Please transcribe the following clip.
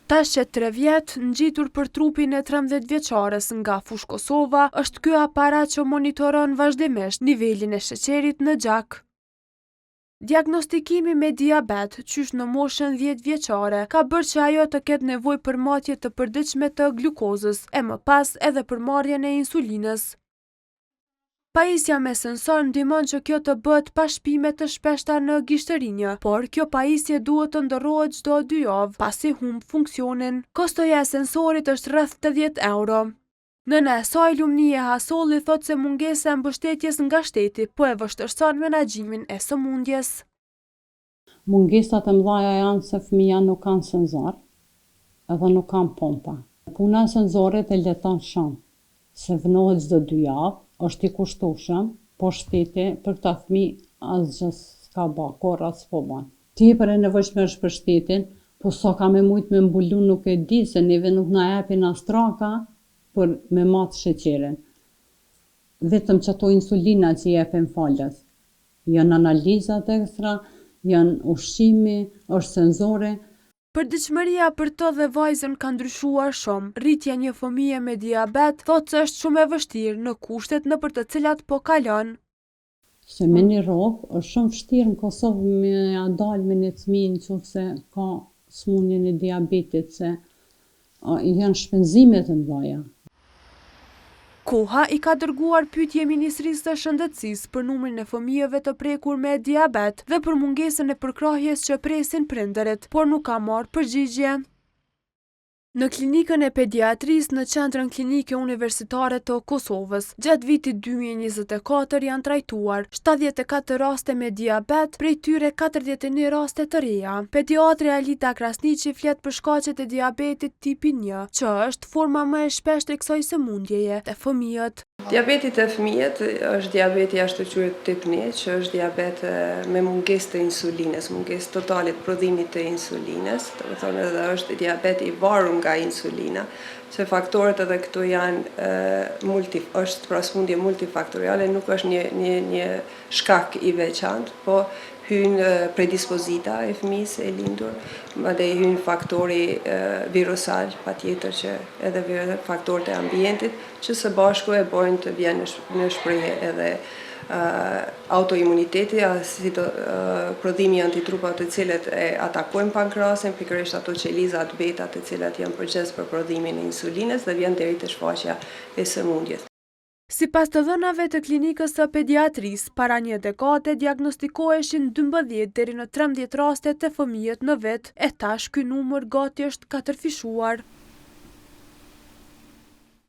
Tash që 3 vjet, ngjitur për trupin e 13 vjeçares nga Fush Kosova, është ky aparat që monitoron vazhdimisht nivelin e sheqerit në gjak. Diagnostikimi me diabet, qysh në moshën 10 vjeçare, ka bërë që ajo të ketë nevojë për matje të përditshme të glukozës, e më pas edhe për marrjen e insulinës. Pajisja me sensor ndihmon që kjo të bëhet pa shpime të shpeshta në gishtërinjë, por kjo pajisje duhet të ndërrohet çdo 2 javë pasi humb funksionin. Kostoja e sensorit është rreth 80 euro. Nëna e saj Lumnie Hasolli thot se mungesa e mbështetjes nga shteti po e vështirëson menaxhimin e sëmundjes. Mungesat e mëdha janë se fëmia nuk kanë senzor, edhe nuk kanë pompa. Puna e senzorit e leton shumë, se vënohet çdo 2 javë, është i kushtueshëm, po shteti për këta fëmijë asgjë s'ka bë, korra s'po bën. Tepër e nevojshme është për shtetin, po sa ka me mujt me mbulu nuk e di, se neve nuk na japin as traka për me matë sheqerin. Vetëm që ato insulina që jepen falës. Janë analizat ekstra, janë ushqimi, është senzore. Përditshmëria për të dhe vajzën ka ndryshuar shumë. Rritja një fëmije me diabet thotë se është shumë e vështirë në kushtet nëpër të cilat po kalon. Se me një rrogë është shumë vështirë në Kosovë me ja dalë me një fëmijë nëse ka smundjen e diabetit, se janë shpenzime të mëdha. Koha i ka dërguar pyetje Ministrisë së Shëndetësisë për numrin e fëmijëve të prekur me diabet dhe për mungesën e përkrahjes që presin prindërit, por nuk ka marrë përgjigje. Në klinikën e pediatrisë në Qendrën Klinike Universitare të Kosovës, gjatë vitit 2024 janë trajtuar 74 raste me diabet, prej tyre 41 raste të reja. Pediatri Alita Krasniqi flet për shkaqet e diabetit tipi 1, që është forma më e shpeshtë e kësaj sëmundjeje te fëmijët. Diabeti te fëmijët është diabeti ashtu quhet tip 1, që është diabet me mungesë të insulinës, mungesë totale të prodhimit të insulinës, do të thonë edhe është diabet i varur nga insulina, se faktorët edhe këtu janë është pra sëmundje multifaktoriale, nuk është një shkak i veçantë, po hyn predispozita e fëmijës e lindur, madje hyn faktori virusal, patjetër që edhe faktorët e ambientit, që së bashku e bojnë të vjen në shprehje edhe autoimuniteti, prodhimi i antitrupave të cilët e atakojnë pankrasin, pikërisht ato qelizat beta të cilat janë përgjegjës për prodhimin e insulinës dhe vjen deri te shfaqja e sëmundjes. Sipas të dhënave të klinikës së pediatrisë, para një dekade diagnostikoheshin 12 deri në 13 raste të fëmijët në vit, e tash ky numër gati është katërfishuar.